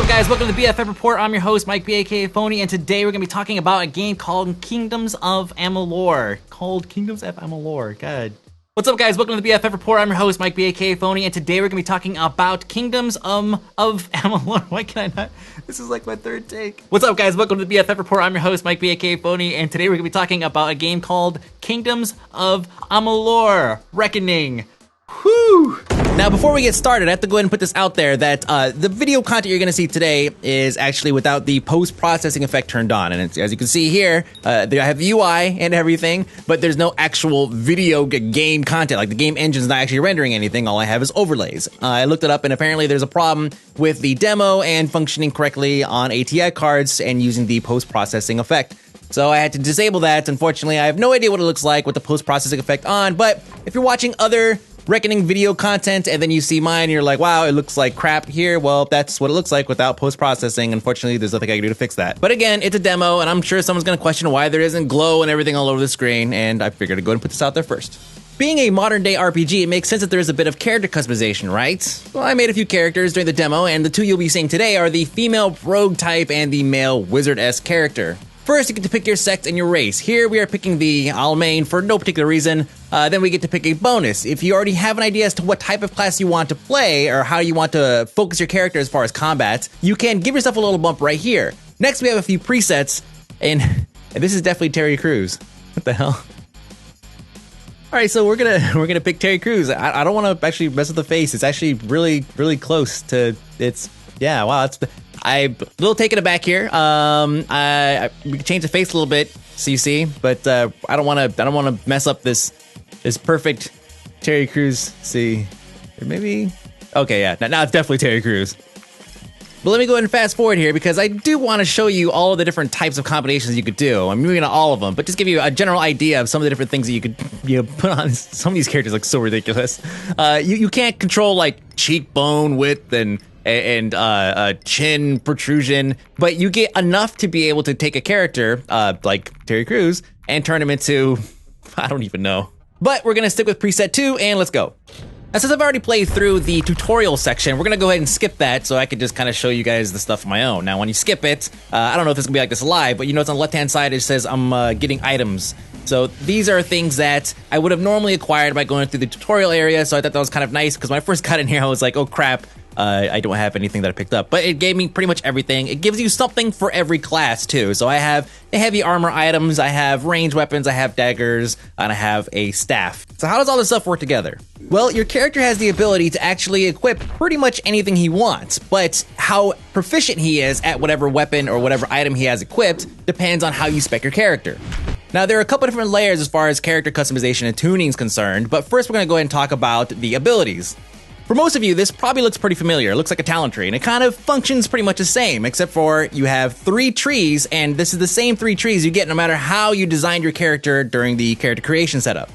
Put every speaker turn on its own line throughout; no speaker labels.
guys? Welcome to the BFF Report. I'm your host, Mike B, aka Phony, and today we're going to be talking about a game called Kingdoms of Amalur. God. What's up, guys? Welcome to the BFF Report. I'm your host, Mike B, aka Phony, and today we're going to be talking about Kingdoms of Amalur. Why can I not? This is like my third take. What's up, guys? Welcome to the BFF Report. I'm your host, Mike B, aka Phony, and today we're going to be talking about a game called Kingdoms of Amalur Reckoning. Whew! Now, before we get started, I have to go ahead and put this out there that the video content you're going to see today is actually without the post-processing effect turned on. And as you can see here, I have the UI and everything, but there's no actual video game content. Like, the game engine's not actually rendering anything. All I have is overlays. I looked it up, and apparently there's a problem with the demo and functioning correctly on ATI cards and using the post-processing effect. So I had to disable that. Unfortunately, I have no idea what it looks like with the post-processing effect on, but if you're watching other Reckoning video content and then you see mine and you're like, wow, it looks like crap here, well, that's what it looks like without post-processing. Unfortunately, there's nothing I can do to fix that. But again, it's a demo, and I'm sure someone's gonna question why there isn't glow and everything all over the screen, and I figured to go ahead and put this out there first. Being a modern-day RPG, it makes sense that there is a bit of character customization, right? Well, I made a few characters during the demo, and the two you'll be seeing today are the female rogue type and the male wizard-esque character. First, you get to pick your sex and your race. Here, we are picking the Almain for no particular reason. Then we get to pick a bonus. If you already have an idea as to what type of class you want to play or how you want to focus your character as far as combat, you can give yourself a little bump right here. Next, we have a few presets, and this is definitely Terry Crews. What the hell? All right, so we're gonna pick Terry Crews. I don't want to actually mess with the face. It's actually really close to its. Yeah, wow. I'm a little taken aback here. We can change the face a little bit, so you see, but I don't want to mess up this perfect Terry Crews. See, or maybe okay, yeah. Now it's definitely Terry Crews. But let me go ahead and fast forward here because I do want to show you all of the different types of combinations you could do. I'm moving on all of them, but just give you a general idea of some of the different things that you could put on. Some of these characters look so ridiculous. You can't control like cheekbone width and chin protrusion, but you get enough to be able to take a character like Terry Crews and turn him into, I don't even know. But we're gonna stick with preset 2 and let's go. Now, since I've already played through the tutorial section, we're gonna go ahead and skip that so I could just kind of show you guys the stuff on my own. Now, when you skip it, I don't know if this is gonna be like this live, but you notice on the left-hand side it says I'm getting items. So these are things that I would have normally acquired by going through the tutorial area, so I thought that was kind of nice because when I first got in here, I was like, oh crap, I don't have anything that I picked up, but it gave me pretty much everything. It gives you something for every class too. So I have the heavy armor items, I have ranged weapons, I have daggers, and I have a staff. So how does all this stuff work together? Well, your character has the ability to actually equip pretty much anything he wants, but how proficient he is at whatever weapon or whatever item he has equipped depends on how you spec your character. Now, there are a couple different layers as far as character customization and tuning is concerned, but first we're going to go ahead and talk about the abilities. For most of you, this probably looks pretty familiar. It looks like a talent tree, and it kind of functions pretty much the same, except for you have 3 trees, and this is the same 3 trees you get no matter how you designed your character during the character creation setup.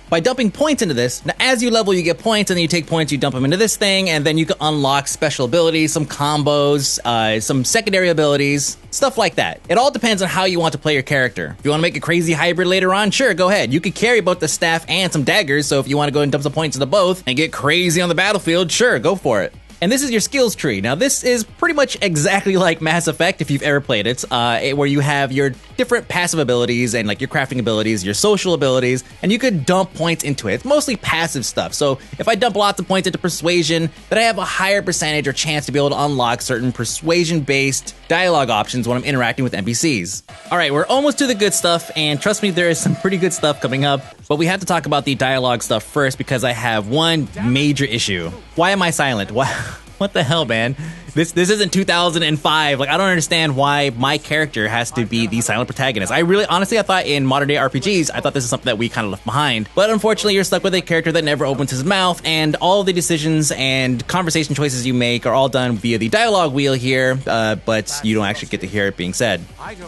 By dumping points into this, now as you level, you get points, and then you take points, you dump them into this thing, and then you can unlock special abilities, some combos, some secondary abilities, stuff like that. It all depends on how you want to play your character. If you want to make a crazy hybrid later on, sure, go ahead. You could carry both the staff and some daggers, so if you want to go and dump some points into both and get crazy on the battlefield, sure, go for it. And this is your skills tree. Now, this is pretty much exactly like Mass Effect, if you've ever played it, where you have your different passive abilities and like your crafting abilities, your social abilities, and you could dump points into it. It's mostly passive stuff. So if I dump lots of points into persuasion, then I have a higher percentage or chance to be able to unlock certain persuasion-based dialogue options when I'm interacting with NPCs. All right, we're almost to the good stuff, and trust me, there is some pretty good stuff coming up, but we have to talk about the dialogue stuff first because I have one major issue. Why am I silent? What the hell, man? This isn't 2005. Like, I don't understand why my character has to be the silent protagonist. Honestly, I thought in modern day RPGs, I thought this is something that we kind of left behind. But unfortunately, you're stuck with a character that never opens his mouth, and all the decisions and conversation choices you make are all done via the dialogue wheel here, but you don't actually get to hear it being said.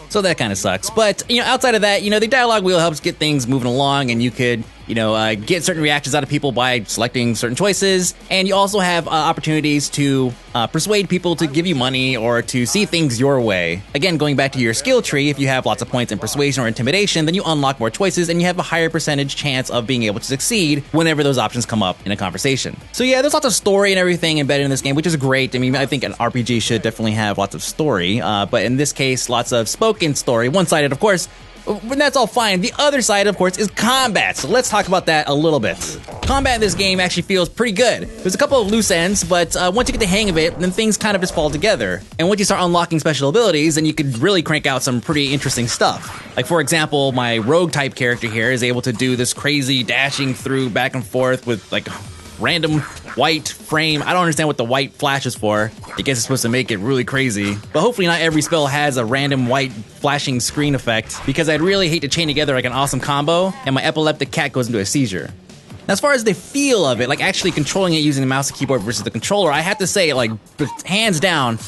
So that kind of sucks. But, outside of that, the dialogue wheel helps get things moving along, and you could get certain reactions out of people by selecting certain choices. And you also have opportunities to persuade people to give you money or to see things your way. Again, going back to your skill tree, if you have lots of points in persuasion or intimidation, then you unlock more choices and you have a higher percentage chance of being able to succeed whenever those options come up in a conversation. So yeah, there's lots of story and everything embedded in this game, which is great. I mean, I think an RPG should definitely have lots of story, but in this case, lots of spoken story, one-sided, of course. But that's all fine. The other side, of course, is combat. So let's talk about that a little bit. Combat in this game actually feels pretty good. There's a couple of loose ends, but once you get the hang of it, then things kind of just fall together. And once you start unlocking special abilities, then you could really crank out some pretty interesting stuff. Like, for example, my rogue type character here is able to do this crazy dashing through back and forth with like random white frame. I don't understand what the white flash is for. I guess it's supposed to make it really crazy. But hopefully not every spell has a random white flashing screen effect, because I'd really hate to chain together like an awesome combo and my epileptic cat goes into a seizure. Now, as far as the feel of it, like actually controlling it using the mouse and keyboard versus the controller, I have to say, like, hands down,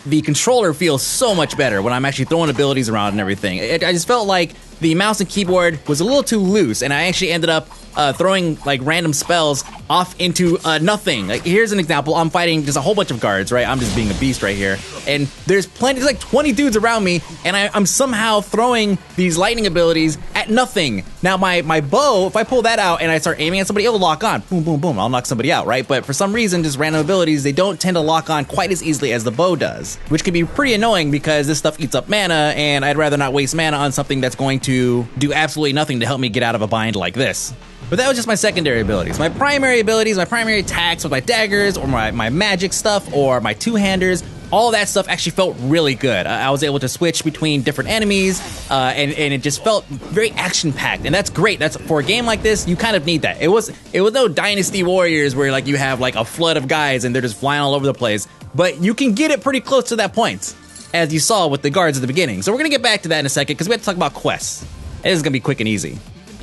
the controller feels so much better when I'm actually throwing abilities around and everything. I just felt like the mouse and keyboard was a little too loose, and I actually ended up throwing like random spells off into nothing. Like, here's an example. I'm fighting just a whole bunch of guards, right? I'm just being a beast right here. And there's like 20 dudes around me, and I'm somehow throwing these lightning abilities at nothing. Now, my bow, if I pull that out and I start aiming at somebody, it'll lock on. Boom, boom, boom. I'll knock somebody out, right? But for some reason, just random abilities, they don't tend to lock on quite as easily as the bow does, which can be pretty annoying because this stuff eats up mana, and I'd rather not waste mana on something that's going to do absolutely nothing to help me get out of a bind like this. But that was just my secondary abilities. My primary abilities, my primary attacks with my daggers or my magic stuff or my two-handers, all that stuff actually felt really good. I was able to switch between different enemies, and it just felt very action-packed, and that's great. That's for a game like this, you kind of need that. It was no Dynasty Warriors where like you have like a flood of guys and they're just flying all over the place, but you can get it pretty close to that point, as you saw with the guards at the beginning. So we're gonna get back to that in a second because we have to talk about quests. This is gonna be quick and easy.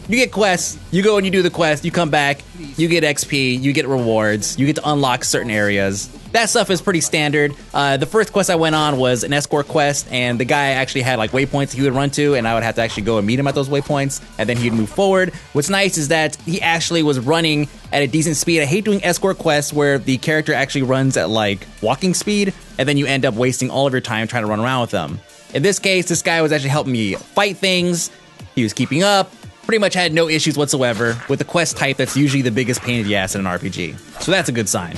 You get quests, you go and you do the quest, you come back, you get XP, you get rewards, you get to unlock certain areas. That stuff is pretty standard. The first quest I went on was an escort quest, and the guy actually had like waypoints he would run to, and I would have to actually go and meet him at those waypoints, and then he'd move forward. What's nice is that he actually was running at a decent speed. I hate doing escort quests where the character actually runs at like walking speed, and then you end up wasting all of your time trying to run around with them. In this case, this guy was actually helping me fight things. He was keeping up. Pretty much had no issues whatsoever with the quest type that's usually the biggest pain in the ass in an RPG. So that's a good sign.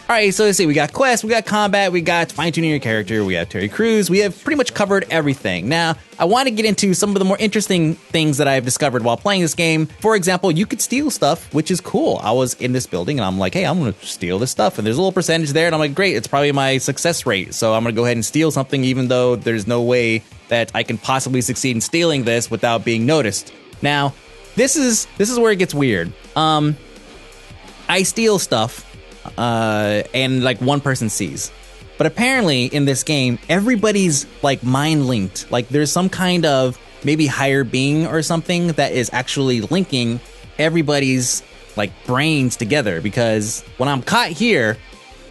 Alright, so let's see, we got quests, we got combat, we got fine-tuning your character, we have Terry Crews, we have pretty much covered everything. Now, I want to get into some of the more interesting things that I've discovered while playing this game. For example, you could steal stuff, which is cool. I was in this building and I'm like, hey, I'm going to steal this stuff. And there's a little percentage there and I'm like, great, it's probably my success rate. So I'm going to go ahead and steal something even though there's no way that I can possibly succeed in stealing this without being noticed. Now, this is where it gets weird. I steal stuff, and like one person sees. But apparently in this game, everybody's like mind linked. Like there's some kind of maybe higher being or something that is actually linking everybody's like brains together. Because when I'm caught here,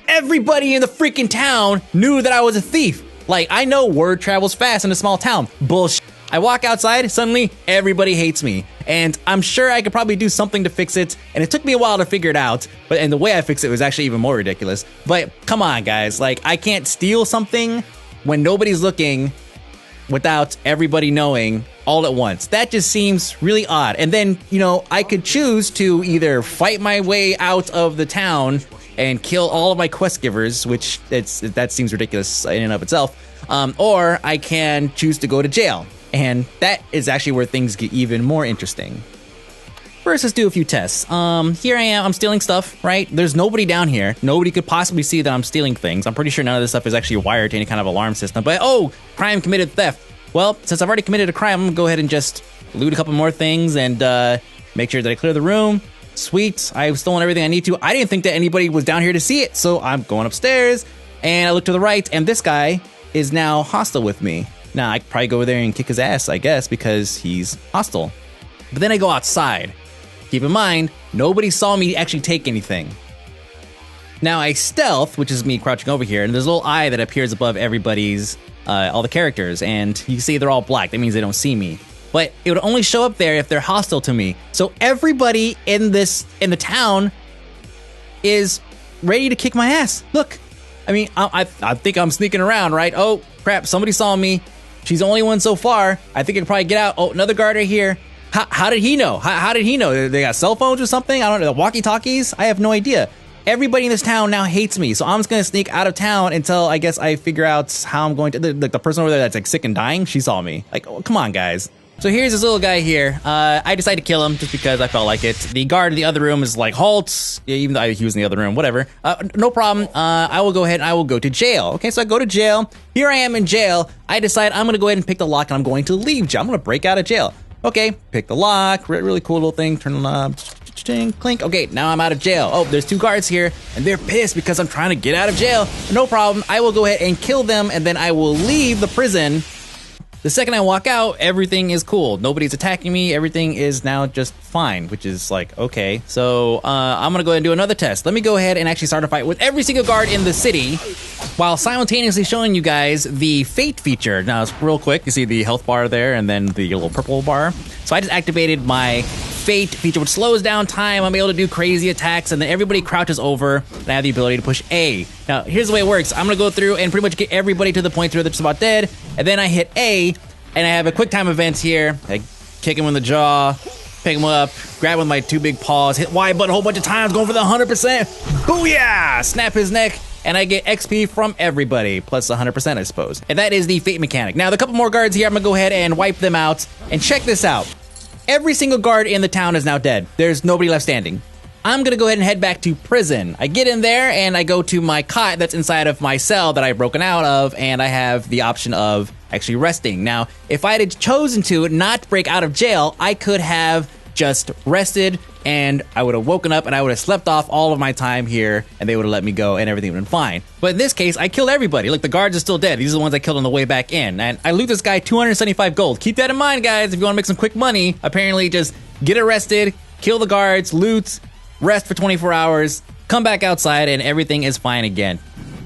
everybody in the freaking town knew that I was a thief. Like, I know word travels fast in a small town. Bullshit. I walk outside, suddenly everybody hates me. And I'm sure I could probably do something to fix it, and it took me a while to figure it out, and the way I fixed it was actually even more ridiculous. But come on, guys, like, I can't steal something when nobody's looking without everybody knowing all at once. That just seems really odd. And then, you know, I could choose to either fight my way out of the town and kill all of my quest givers, which that seems ridiculous in and of itself, or I can choose to go to jail. And that is actually where things get even more interesting. First, let's do a few tests. Here I am, I'm stealing stuff, right? There's nobody down here. Nobody could possibly see that I'm stealing things. I'm pretty sure none of this stuff is actually wired to any kind of alarm system. But, oh, crime committed, theft. Well, since I've already committed a crime, I'm gonna go ahead and just loot a couple more things and make sure that I clear the room. Sweet, I've stolen everything I need to. I didn't think that anybody was down here to see it, so I'm going upstairs, and I look to the right, and this guy is now hostile with me. Now, I could probably go over there and kick his ass, I guess, because he's hostile. But then I go outside. Keep in mind, nobody saw me actually take anything. Now, I stealth, which is me crouching over here, and there's a little eye that appears above everybody's, all the characters, and you can see they're all black. That means they don't see me. but it would only show up there if they're hostile to me. So everybody in the town is ready to kick my ass. Look, I mean, I think I'm sneaking around, right? Oh, crap, somebody saw me. She's the only one so far. I think I can probably get out. Oh, another guard right here. How did he know? How did he know? They got cell phones or something? I don't know. The walkie-talkies? I have no idea. Everybody in this town now hates me, so I'm just gonna sneak out of town until I guess I figure out how I'm going to. The person over there that's like sick and dying, she saw me. Like, oh, come on, guys. So here's this little guy here. I decided to kill him just because I felt like it. The guard in the other room is like, halt, even though he was in the other room, whatever. No problem. I will go ahead and I will go to jail. Okay, so I go to jail. Here I am in jail. I decide I'm gonna go ahead and pick the lock and I'm going to leave jail. I'm gonna break out of jail. Okay, pick the lock. Really cool little thing. Turn the knob. Clink. Okay, now I'm out of jail. Oh, there's two guards here, and they're pissed because I'm trying to get out of jail. No problem. I will go ahead and kill them, and then I will leave the prison. The second I walk out, everything is cool. Nobody's attacking me. Everything is now just fine, which is like, okay. So I'm gonna go ahead and do another test. Let me go ahead and actually start a fight with every single guard in the city while simultaneously showing you guys the fate feature. Now, it's real quick. You see the health bar there and then the little purple bar. So I just activated my fate feature, which slows down time. I'm able to do crazy attacks, and then everybody crouches over, and I have the ability to push A. Now, here's the way it works. I'm gonna go through and pretty much get everybody to the point where they're just about dead, and then I hit A, and I have a quick time event here. I kick him in the jaw, pick him up, grab him with my two big paws, hit Y button a whole bunch of times, going for the 100%. Booyah! Snap his neck, and I get XP from everybody, plus 100%, I suppose. And that is the fate mechanic. Now, the couple more guards here, I'm gonna go ahead and wipe them out, and check this out. Every single guard in the town is now dead. There's nobody left standing. I'm gonna go ahead and head back to prison. I get in there and I go to my cot that's inside of my cell that I've broken out of, and I have the option of actually resting. Now, if I had chosen to not break out of jail, I could have just rested and I would have woken up and I would have slept off all of my time here and they would have let me go and everything would have been fine. But in this case, I killed everybody. Look, the guards are still dead. These are the ones I killed on the way back in. And I loot this guy 275 gold. Keep that in mind, guys, if you want to make some quick money. Apparently, just get arrested, kill the guards, loot, rest for 24 hours, come back outside, and everything is fine again.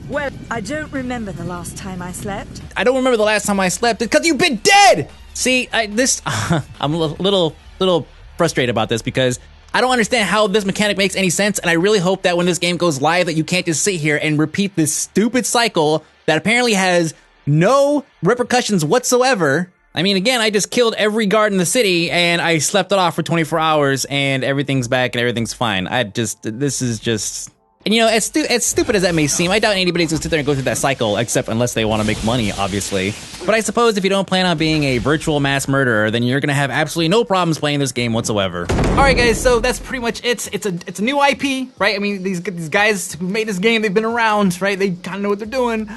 Well, I don't remember the last time I slept.
I don't remember the last time I slept because you've been dead! See, I'm a little frustrated about this because I don't understand how this mechanic makes any sense, and I really hope that when this game goes live that you can't just sit here and repeat this stupid cycle that apparently has no repercussions whatsoever. I mean, again, I just killed every guard in the city and I slept it off for 24 hours and everything's back and everything's fine. This is just... And you know, as stupid as that may seem, I doubt anybody's gonna sit there and go through that cycle, except unless they want to make money, obviously. But I suppose if you don't plan on being a virtual mass murderer, then you're gonna have absolutely no problems playing this game whatsoever. All right, guys, so that's pretty much it. It's a new IP, right? I mean, these guys who made this game, they've been around, right? They kind of know what they're doing.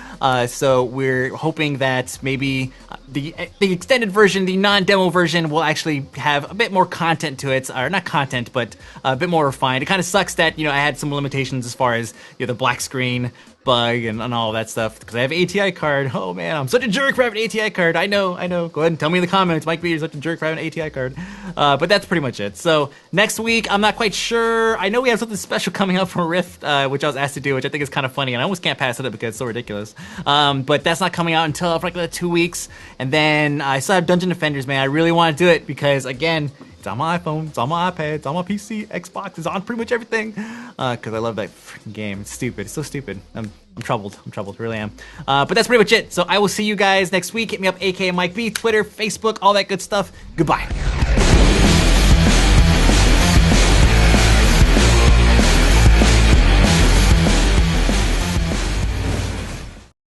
So we're hoping that maybe the extended version, the non-demo version, will actually have a bit more content to it, or not content, but a bit more refined. It kind of sucks that, you know, I had some limitations as far as, you know, the black screen bug and all that stuff because I have an ATI card. Oh man, I'm such a jerk for having an ATI card. I know. Go ahead and tell me in the comments, Mike B, you're such a jerk for having an ATI card. But that's pretty much it. So next week, I'm not quite sure. I know we have something special coming up for Rift, which I was asked to do, which I think is kind of funny, and I almost can't pass it up because it's so ridiculous. But that's not coming out until for like 2 weeks. And then I still have Dungeon Defenders, man. I really want to do it because, again, it's on my iPhone, it's on my iPad, it's on my PC, Xbox, it's on pretty much everything. Because I love that freaking game. It's stupid. It's so stupid. I'm troubled. Really am. But that's pretty much it. So I will see you guys next week. Hit me up, aka Mike B, Twitter, Facebook, all that good stuff. Goodbye.